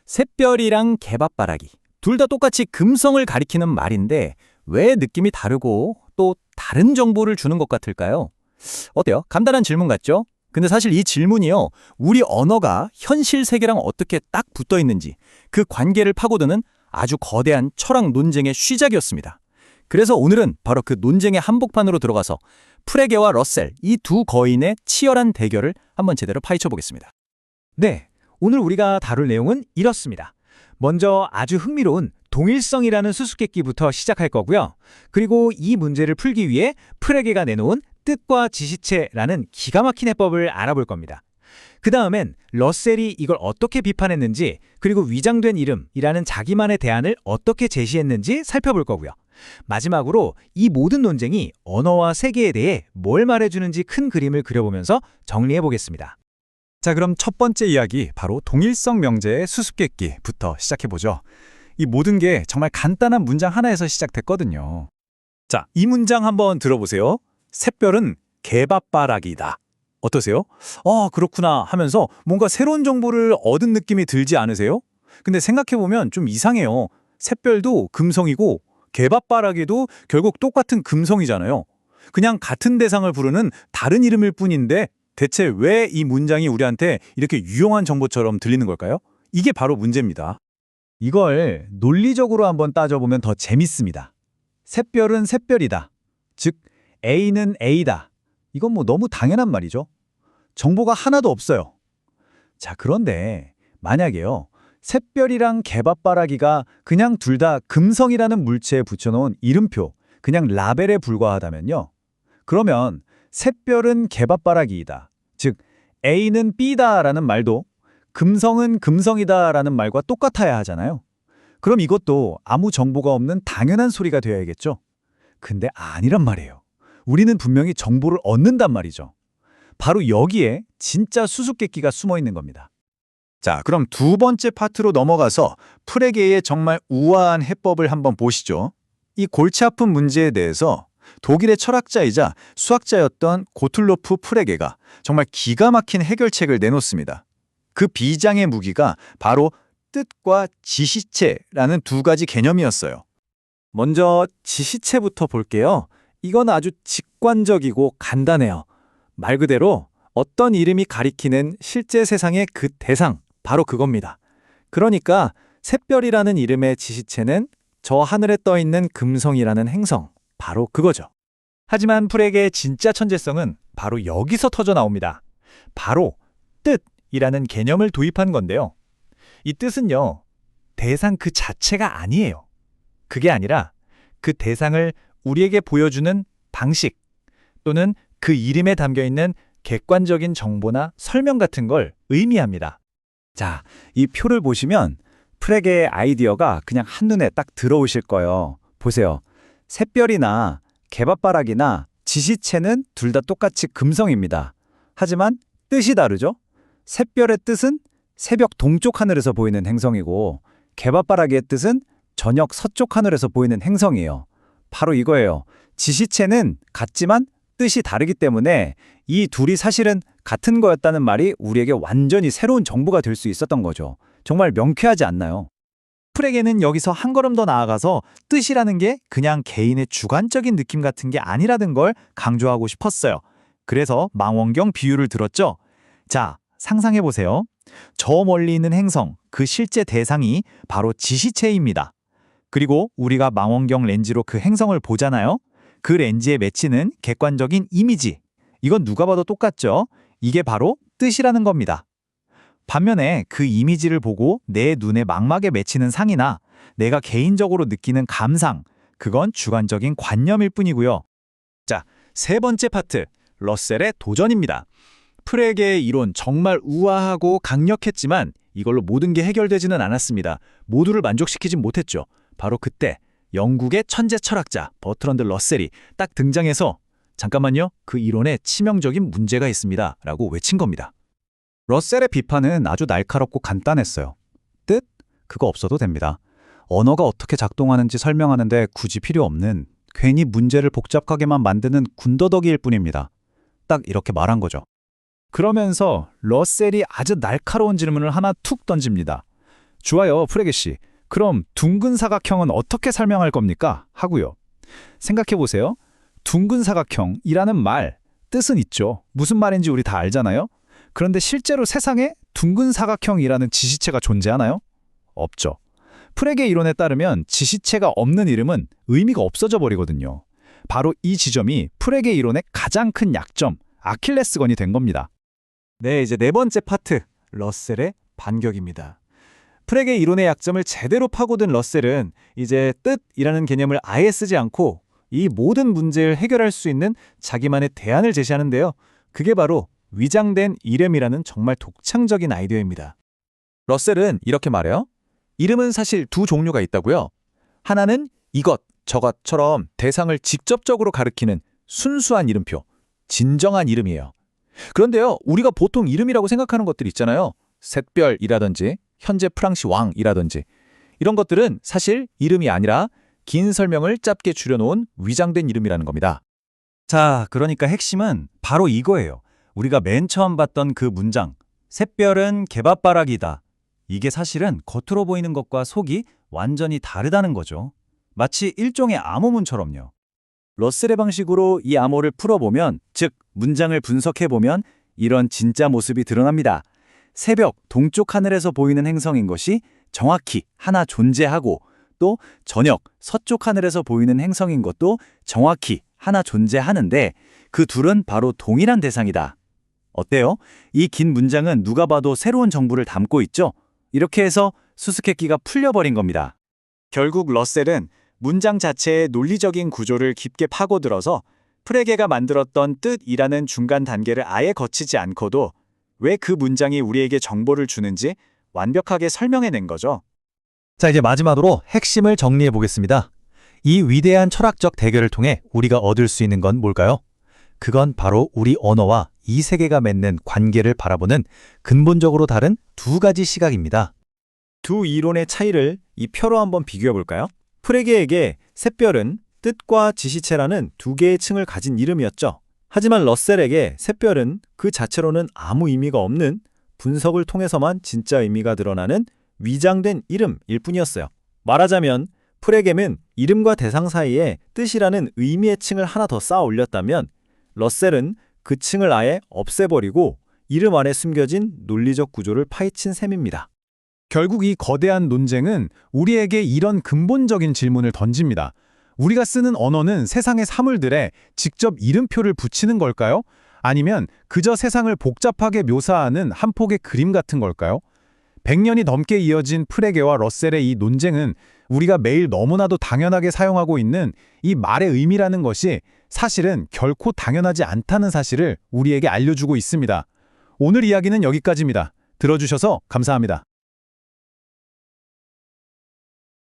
샛별이랑 개밥바라기. 둘 다 똑같이 금성을 가리키는 말인데 왜 느낌이 다르고 또 다른 정보를 주는 것 같을까요? 어때요? 간단한 질문 같죠? 근데 사실 이 질문이요, 우리 언어가 현실 세계랑 어떻게 딱 붙어 있는지 그 관계를 파고드는 아주 거대한 철학 논쟁의 시작이었습니다. 그래서 오늘은 바로 그 논쟁의 한복판으로 들어가서 프레게와 러셀, 이 두 거인의 치열한 대결을 한번 제대로 파헤쳐 보겠습니다. 네, 오늘 우리가 다룰 내용은 이렇습니다. 먼저 아주 흥미로운 동일성이라는 수수께끼부터 시작할 거고요. 그리고 이 문제를 풀기 위해 프레게가 내놓은 뜻과 지시체라는 기가 막힌 해법을 알아볼 겁니다. 그 다음엔 러셀이 이걸 어떻게 비판했는지, 그리고 위장된 이름이라는 자기만의 대안을 어떻게 제시했는지 살펴볼 거고요. 마지막으로 이 모든 논쟁이 언어와 세계에 대해 뭘 말해주는지 큰 그림을 그려보면서 정리해 보겠습니다. 자, 그럼 첫 번째 이야기, 바로 동일성 명제의 수수께끼부터 시작해보죠. 이 모든 게 정말 간단한 문장 하나에서 시작됐거든요. 자, 이 문장 한번 들어보세요. 샛별은 개밥바라기다. 어떠세요? 그렇구나 하면서 뭔가 새로운 정보를 얻은 느낌이 들지 않으세요? 근데 생각해보면 좀 이상해요. 샛별도 금성이고 개밥바라기도 결국 똑같은 금성이잖아요. 그냥 같은 대상을 부르는 다른 이름일 뿐인데 대체 왜 이 문장이 우리한테 이렇게 유용한 정보처럼 들리는 걸까요? 이게 바로 문제입니다. 이걸 논리적으로 한번 따져보면 더 재밌습니다. 샛별은 샛별이다. 즉, A는 A다. 이건 뭐 너무 당연한 말이죠. 정보가 하나도 없어요. 자, 그런데 만약에요, 샛별이랑 개밥바라기가 그냥 둘 다 금성이라는 물체에 붙여놓은 이름표, 그냥 라벨에 불과하다면요. 그러면 샛별은 개밥바라기이다. 즉, A는 B다라는 말도 금성은 금성이다라는 말과 똑같아야 하잖아요. 그럼 이것도 아무 정보가 없는 당연한 소리가 되어야겠죠. 근데 아니란 말이에요. 우리는 분명히 정보를 얻는단 말이죠. 바로 여기에 진짜 수수께끼가 숨어 있는 겁니다. 자, 그럼 두 번째 파트로 넘어가서 프레게의 정말 우아한 해법을 한번 보시죠. 이 골치 아픈 문제에 대해서 독일의 철학자이자 수학자였던 고틀로프 프레게가 정말 기가 막힌 해결책을 내놓습니다. 그 비장의 무기가 바로 뜻과 지시체라는 두 가지 개념이었어요. 먼저 지시체부터 볼게요. 이건 아주 직관적이고 간단해요. 말 그대로 어떤 이름이 가리키는 실제 세상의 그 대상, 바로 그겁니다. 그러니까 샛별이라는 이름의 지시체는 저 하늘에 떠 있는 금성이라는 행성, 바로 그거죠. 하지만 프레게의 진짜 천재성은 바로 여기서 터져 나옵니다. 바로 뜻이라는 개념을 도입한 건데요. 이 뜻은요, 대상 그 자체가 아니에요. 그게 아니라 그 대상을 우리에게 보여주는 방식 또는 그 이름에 담겨있는 객관적인 정보나 설명 같은 걸 의미합니다. 자, 이 표를 보시면 프레게의 아이디어가 그냥 한눈에 딱 들어오실 거예요. 보세요. 샛별이나 개밥바라기나 지시체는 둘 다 똑같이 금성입니다. 하지만 뜻이 다르죠? 샛별의 뜻은 새벽 동쪽 하늘에서 보이는 행성이고 개밥바라기의 뜻은 저녁 서쪽 하늘에서 보이는 행성이에요. 바로 이거예요. 지시체는 같지만 뜻이 다르기 때문에 이 둘이 사실은 같은 거였다는 말이 우리에게 완전히 새로운 정보가 될 수 있었던 거죠. 정말 명쾌하지 않나요? 프레게는 여기서 한 걸음 더 나아가서 뜻이라는 게 그냥 개인의 주관적인 느낌 같은 게 아니라는 걸 강조하고 싶었어요. 그래서 망원경 비유를 들었죠. 자, 상상해보세요. 저 멀리 있는 행성, 그 실제 대상이 바로 지시체입니다. 그리고 우리가 망원경 렌즈로 그 행성을 보잖아요. 그 렌즈에 맺히는 객관적인 이미지. 이건 누가 봐도 똑같죠? 이게 바로 뜻이라는 겁니다. 반면에 그 이미지를 보고 내 눈에 망막에 맺히는 상이나 내가 개인적으로 느끼는 감상, 그건 주관적인 관념일 뿐이고요. 자, 세 번째 파트, 러셀의 도전입니다. 프레게의 이론 정말 우아하고 강력했지만 이걸로 모든 게 해결되지는 않았습니다. 모두를 만족시키진 못했죠. 바로 그때 영국의 천재 철학자 버트런드 러셀이 딱 등장해서 잠깐만요, 그 이론에 치명적인 문제가 있습니다 라고 외친 겁니다. 러셀의 비판은 아주 날카롭고 간단했어요. 뜻? 그거 없어도 됩니다. 언어가 어떻게 작동하는지 설명하는데 굳이 필요 없는, 괜히 문제를 복잡하게만 만드는 군더더기일 뿐입니다. 딱 이렇게 말한 거죠. 그러면서 러셀이 아주 날카로운 질문을 하나 툭 던집니다. 좋아요, 프레게 씨. 그럼 둥근 사각형은 어떻게 설명할 겁니까? 하고요. 생각해 보세요. 둥근 사각형이라는 말, 뜻은 있죠. 무슨 말인지 우리 다 알잖아요. 그런데 실제로 세상에 둥근 사각형이라는 지시체가 존재하나요? 없죠. 프레게 이론에 따르면 지시체가 없는 이름은 의미가 없어져 버리거든요. 바로 이 지점이 프레게 이론의 가장 큰 약점, 아킬레스건이 된 겁니다. 네, 이제 네 번째 파트, 러셀의 반격입니다. 프레게 이론의 약점을 제대로 파고든 러셀은 이제 뜻이라는 개념을 아예 쓰지 않고 이 모든 문제를 해결할 수 있는 자기만의 대안을 제시하는데요. 그게 바로 위장된 이름이라는 정말 독창적인 아이디어입니다. 러셀은 이렇게 말해요. 이름은 사실 두 종류가 있다고요. 하나는 이것, 저것처럼 대상을 직접적으로 가리키는 순수한 이름표, 진정한 이름이에요. 그런데요, 우리가 보통 이름이라고 생각하는 것들 있잖아요. 샛별이라든지 현재 프랑시 왕이라든지 이런 것들은 사실 이름이 아니라 긴 설명을 짧게 줄여놓은 위장된 이름이라는 겁니다. 자, 그러니까 핵심은 바로 이거예요. 우리가 맨 처음 봤던 그 문장, 샛별은 개밥바라기다. 이게 사실은 겉으로 보이는 것과 속이 완전히 다르다는 거죠. 마치 일종의 암호문처럼요. 러셀의 방식으로 이 암호를 풀어보면, 즉 문장을 분석해보면 이런 진짜 모습이 드러납니다. 새벽 동쪽 하늘에서 보이는 행성인 것이 정확히 하나 존재하고, 또 저녁 서쪽 하늘에서 보이는 행성인 것도 정확히 하나 존재하는데 그 둘은 바로 동일한 대상이다. 어때요? 이 긴 문장은 누가 봐도 새로운 정보를 담고 있죠? 이렇게 해서 수수께끼가 풀려버린 겁니다. 결국 러셀은 문장 자체의 논리적인 구조를 깊게 파고들어서 프레게가 만들었던 뜻이라는 중간 단계를 아예 거치지 않고도 왜 그 문장이 우리에게 정보를 주는지 완벽하게 설명해낸 거죠. 자, 이제 마지막으로 핵심을 정리해 보겠습니다. 이 위대한 철학적 대결을 통해 우리가 얻을 수 있는 건 뭘까요? 그건 바로 우리 언어와 이 세계가 맺는 관계를 바라보는 근본적으로 다른 두 가지 시각입니다. 두 이론의 차이를 이 표로 한번 비교해 볼까요? 프레게에게 샛별은 뜻과 지시체라는 두 개의 층을 가진 이름이었죠. 하지만 러셀에게 샛별은 그 자체로는 아무 의미가 없는, 분석을 통해서만 진짜 의미가 드러나는 위장된 이름일 뿐이었어요. 말하자면 프레게는 이름과 대상 사이에 뜻이라는 의미의 층을 하나 더 쌓아 올렸다면 러셀은 그 층을 아예 없애버리고 이름 안에 숨겨진 논리적 구조를 파헤친 셈입니다. 결국 이 거대한 논쟁은 우리에게 이런 근본적인 질문을 던집니다. 우리가 쓰는 언어는 세상의 사물들에 직접 이름표를 붙이는 걸까요? 아니면 그저 세상을 복잡하게 묘사하는 한 폭의 그림 같은 걸까요? 100년이 넘게 이어진 프레게와 러셀의 이 논쟁은 우리가 매일 너무나도 당연하게 사용하고 있는 이 말의 의미라는 것이 사실은 결코 당연하지 않다는 사실을 우리에게 알려주고 있습니다. 오늘 이야기는 여기까지입니다. 들어주셔서 감사합니다.